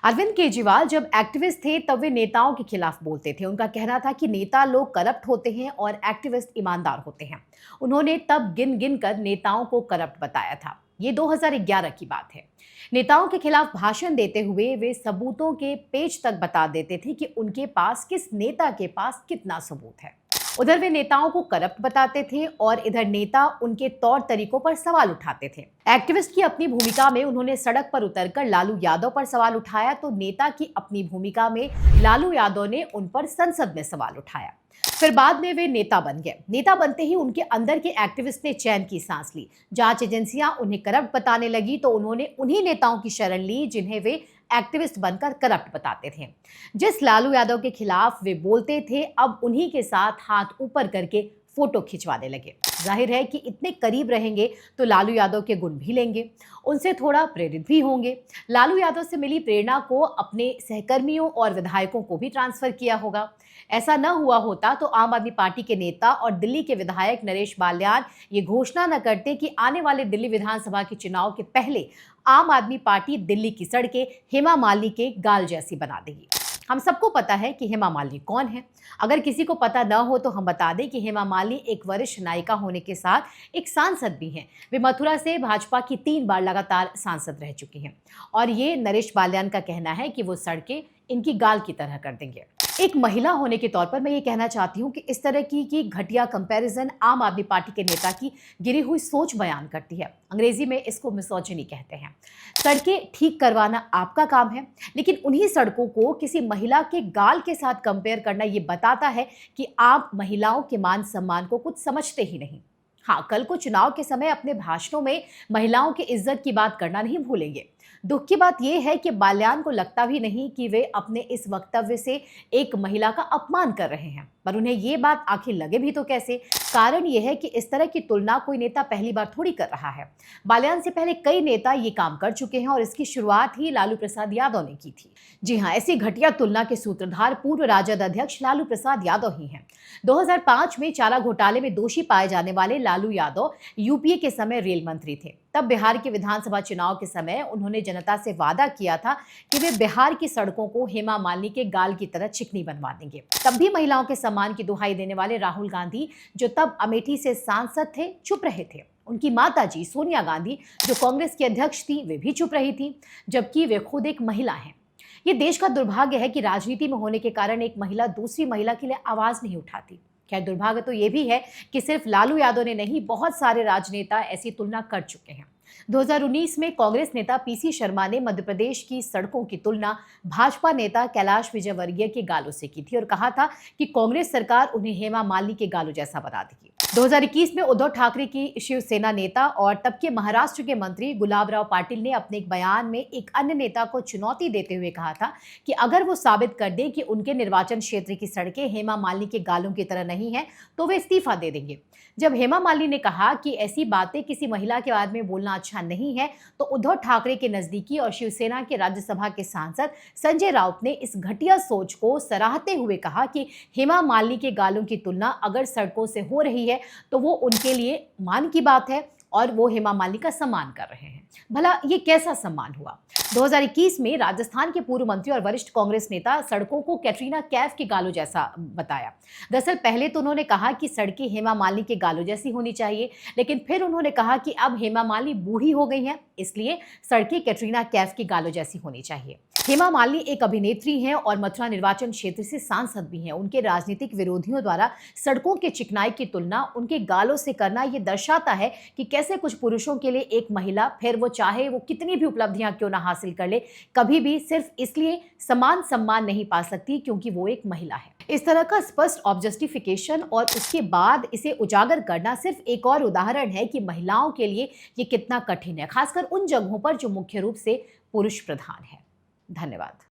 अरविंद केजरीवाल जब एक्टिविस्ट थे तब वे नेताओं के खिलाफ बोलते थे। उनका कहना था कि नेता लोग करप्ट होते हैं और एक्टिविस्ट ईमानदार होते हैं। उन्होंने तब गिन गिन कर नेताओं को करप्ट बताया था। ये 2011 की बात है। नेताओं के खिलाफ भाषण देते हुए वे सबूतों के पेज तक बता देते थे कि उनके पास किस नेता के पास कितना सबूत है। उधर वे नेताओं को करप्ट बताते थे और इधर नेता उनके तौर तरीकों पर सवाल उठाते थे। एक्टिविस्ट की अपनी भूमिका में उन्होंने सड़क पर उतरकर लालू यादव पर सवाल उठाया, तो नेता की अपनी भूमिका में लालू यादव ने उन पर संसद में सवाल उठाया। फिर बाद में वे नेता बन गए। नेता बनते ही उनके अंदर के एक्टिविस्ट ने चैन की सांस ली। जांच एजेंसियां उन्हें करप्ट बताने लगी तो उन्होंने उन्हीं नेताओं की शरण ली जिन्हें वे एक्टिविस्ट बनकर करप्ट बताते थे। जिस लालू यादव के खिलाफ वे बोलते थे, अब उन्हीं के साथ हाथ ऊपर करके फोटो खिंचवाने लगे। जाहिर है कि इतने करीब रहेंगे तो लालू यादव के गुण भी लेंगे, उनसे थोड़ा प्रेरित भी होंगे। लालू यादव से मिली प्रेरणा को अपने सहकर्मियों और विधायकों को भी ट्रांसफर किया होगा। ऐसा न हुआ होता तो आम आदमी पार्टी के नेता और दिल्ली के विधायक नरेश बाल्यान ये घोषणा न करते कि आने वाले दिल्ली विधानसभा के चुनाव के पहले आम आदमी पार्टी दिल्ली की सड़कें हेमा मालिनी के गाल जैसी बना देगी। हम सबको पता है कि हेमा मालिनी कौन है। अगर किसी को पता न हो तो हम बता दें कि हेमा मालिनी एक वरिष्ठ नायिका होने के साथ एक सांसद भी हैं। वे मथुरा से भाजपा की 3 बार लगातार सांसद रह चुकी हैं और ये नरेश बाल्यान का कहना है कि वो सड़कें इनकी गाल की तरह कर देंगे। एक महिला होने के तौर पर मैं ये कहना चाहती हूँ कि इस तरह की घटिया कंपैरिजन आम आदमी पार्टी के नेता की गिरी हुई सोच बयान करती है। अंग्रेजी में इसको मिसोजिनी कहते हैं। सड़कें ठीक करवाना आपका काम है, लेकिन उन्हीं सड़कों को किसी महिला के गाल के साथ कंपेयर करना ये बताता है कि आप महिलाओं के मान सम्मान को कुछ समझते ही नहीं। हाँ, कल को चुनाव के समय अपने भाषणों में महिलाओं की इज्जत की बात करना नहीं भूलेंगे। दुख की बात यह है कि बाल्यान को लगता भी नहीं कि वे अपने इस वक्तव्य से एक महिला का अपमान कर रहे हैं, पर उन्हें ये बात आखिर लगे भी तो कैसे। कारण यह है कि इस तरह की तुलना कोई नेता पहली बार थोड़ी कर रहा है। बाल्यान से पहले कई नेता ये काम कर चुके हैं और इसकी शुरुआत ही लालू प्रसाद यादव ने की थी। जी हाँ, ऐसी घटिया तुलना के सूत्रधार पूर्व राजद अध्यक्ष लालू प्रसाद यादव ही हैं। 2005 में चारा घोटाले में दोषी पाए जाने वाले लालू यादव यूपीए के समय रेल मंत्री थे। तब बिहार के विधानसभा चुनाव के समय उन्होंने जनता से वादा किया था कि वे बिहार की सड़कों को हेमा मालिनी के गाल की तरह चिकनी बनवा देंगे। तब भी महिलाओं के सम्मान की दुहाई देने वाले राहुल गांधी, जो तब अमेठी से सांसद थे, चुप रहे थे। उनकी माताजी सोनिया गांधी, जो कांग्रेस की अध्यक्ष थी, वे भी चुप रही थी, जबकि वे खुद एक महिला हैं। ये देश का दुर्भाग्य है कि राजनीति में होने के कारण एक महिला दूसरी महिला के लिए आवाज नहीं उठाती। खैर, दुर्भाग्य तो ये भी है कि सिर्फ लालू यादव ने नहीं, बहुत सारे राजनेता ऐसी तुलना कर चुके हैं। 2019 में कांग्रेस नेता पीसी शर्मा ने मध्य प्रदेश की सड़कों की तुलना भाजपा नेता कैलाश विजयवर्गीय के गालों से की थी और कहा था कि कांग्रेस सरकार उन्हें हेमा मालिनी के गालों जैसा बना देगी। 2021 में उद्धव ठाकरे की शिवसेना नेता और तब के महाराष्ट्र के मंत्री गुलाबराव पाटिल ने अपने एक बयान में एक अन्य नेता को चुनौती देते हुए कहा था कि अगर वो साबित कर दें कि उनके निर्वाचन क्षेत्र की सड़कें हेमा मालिनी के गालों की तरह नहीं है तो वे इस्तीफा दे देंगे। जब हेमा मालिनी ने कहा कि ऐसी बातें किसी महिला के बारे में बोलना अच्छा नहीं है, तो उद्धव ठाकरे के नजदीकी और शिवसेना के राज्यसभा के सांसद संजय राउत ने इस घटिया सोच को सराहते हुए कहा कि हेमा मालिनी के गालों की तुलना अगर सड़कों से हो रही है तो वो उनके लिए मान की बात है और वो हेमा मालिनी का सम्मान कर रहे हैं। भला ये कैसा सम्मान हुआ? 2021 में राजस्थान के पूर्व मंत्री और वरिष्ठ कांग्रेस नेता सड़कों को कैटरीना कैफ के गालों जैसा बताया। दरअसल पहले तो उन्होंने कहा कि सड़कें हेमा मालिनी के गालों जैसी होनी चाहिए, लेकिन फिर उन्होंने कहा कि अब हेमा मालिनी बूढ़ी हो गई हैं, इसलिए सड़कें कैटरीना कैफ के गालों जैसी होनी चाहिए। हेमा मालिनी एक अभिनेत्री हैं और मथुरा निर्वाचन क्षेत्र से सांसद भी हैं। उनके राजनीतिक विरोधियों द्वारा सड़कों के चिकनाई की तुलना उनके गालों से करना ये दर्शाता है कि कैसे कुछ पुरुषों के लिए एक महिला, फिर वो चाहे वो कितनी भी उपलब्धियां क्यों ना हासिल कर ले, कभी भी सिर्फ इसलिए समान सम्मान नहीं पा सकती क्योंकि वो एक महिला है। इस तरह का स्पष्ट ऑब्जेक्टिफिकेशन और उसके बाद इसे उजागर करना सिर्फ एक और उदाहरण है कि महिलाओं के लिए ये कितना कठिन है, खासकर उन जगहों पर जो मुख्य रूप से पुरुष प्रधान है। धन्यवाद।